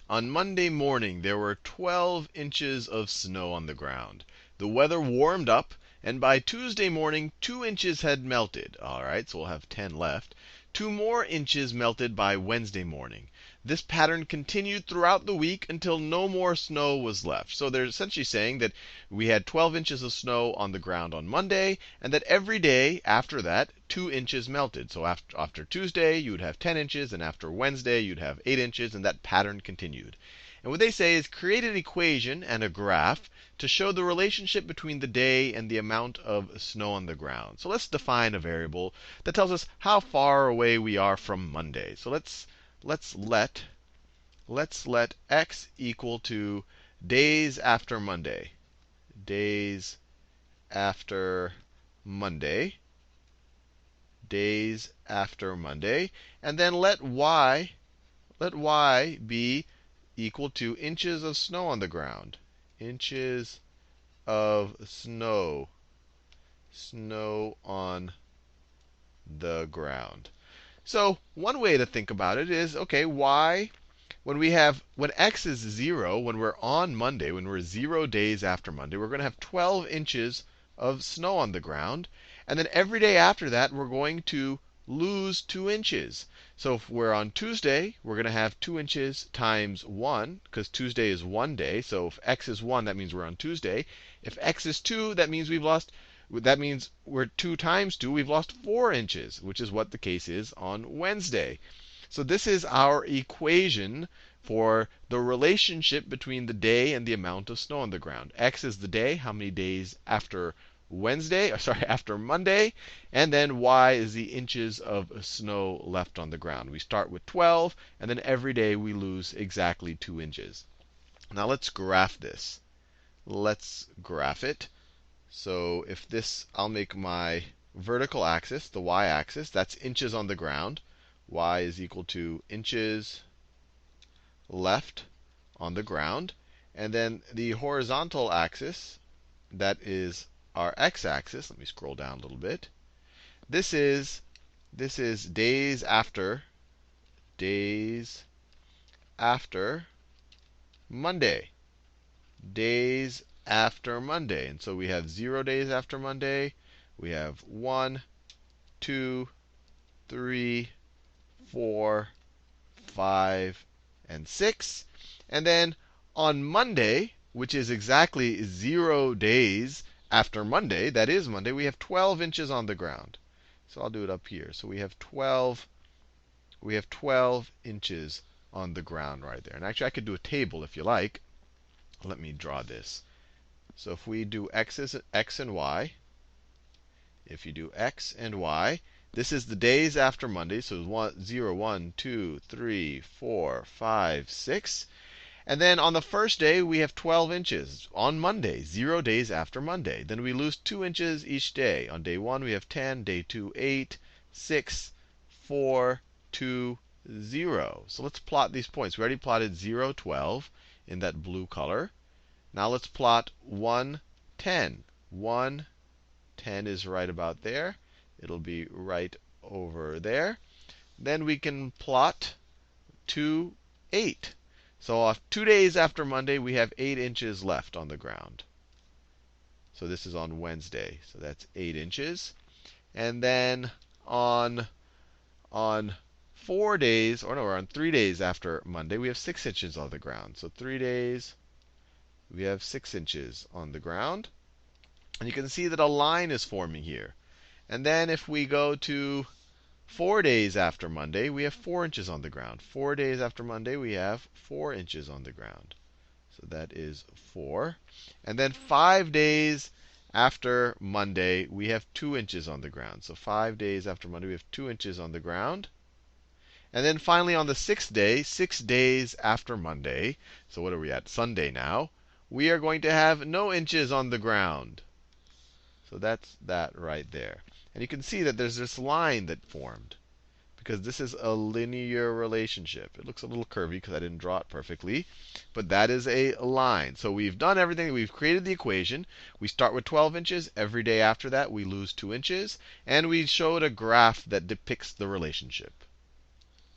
On Monday morning, there were 12 inches of snow on the ground. The weather warmed up, and by Tuesday morning, 2 inches had melted. All right, so we'll have 10 left. 2 more inches melted by Wednesday morning. This pattern continued throughout the week until no more snow was left. So they're essentially saying that we had 12 inches of snow on the ground on Monday, and that every day after that, 2 inches melted. So after Tuesday, you would have 10 inches, and after Wednesday, you'd have 8 inches, and that pattern continued. And what they say is create an equation and a graph to show the relationship between the day and the amount of snow on the ground. So let's define a variable that tells us how far away we are from Monday. So let's let x equal to days after Monday. Days after Monday. Days after Monday. And then let y be equal to inches of snow on the ground. Inches of snow. Snow on the ground. So one way to think about it is, okay, when x is 0, when we're on Monday, when we're 0 days after Monday, we're going to have 12 inches of snow on the ground. And then every day after that, we're going to lose 2 inches. So if we're on Tuesday, we're going to have 2 inches times 1, because Tuesday is 1 day. So if x is 1, that means we're on Tuesday. If x is 2, that means we're 2 times 2, we've lost 4 inches, which is what the case is on Wednesday. So this is our equation for the relationship between the day and the amount of snow on the ground. X is the day, how many days after after Monday, and then y is the inches of snow left on the ground. We start with 12, and then every day we lose exactly 2 inches. Now let's graph this. Let's graph it. So if I'll make my vertical axis, the y-axis, that's inches on the ground. Y is equal to inches left on the ground. And then the horizontal axis, that is our x-axis. Let me scroll down a little bit. This is days after Monday. Days after Monday. And so we have 0 days after Monday. We have 1, 2, 3, 4, 5, and 6. And then on Monday, which is exactly 0 days after Monday, that is Monday, we have 12 inches on the ground. So I'll do it up here. So we have 12 inches on the ground right there. And actually, I could do a table if you like. Let me draw this. So if we do x and y, if you do x and y, this is the days after Monday. So 0, 1, 2, 3, 4, 5, 6. And then on the first day, we have 12 inches on Monday, 0 days after Monday. Then we lose 2 inches each day. On day 1, we have 10, day 2, 8, 6, 4, 2, 0. So let's plot these points. We already plotted 0, 12 in that blue color. Now let's plot 1, 10. 1, 10 is right about there. It'll be right over there. Then we can plot 2, 8. So 2 days after Monday, we have 8 inches left on the ground. So this is on Wednesday. So that's 8 inches. And then on 4 days, or no, we're on 3 days after Monday, we have 6 inches on the ground. So 3 days, we have 6 inches on the ground. And you can see that a line is forming here. And then if we go to 4 days after Monday, we have 4 inches on the ground. 4 days after Monday, we have 4 inches on the ground. So that is 4. And then 5 days after Monday, we have 2 inches on the ground. So 5 days after Monday, we have 2 inches on the ground. And then finally on the 6th day, 6 days after Monday, so what are we at? Sunday now, we are going to have no inches on the ground. So that's that right there. And you can see that there's this line that formed, because this is a linear relationship. It looks a little curvy because I didn't draw it perfectly, but that is a line. So we've done everything. We've created the equation. We start with 12 inches. Every day after that, we lose 2 inches. And we showed a graph that depicts the relationship.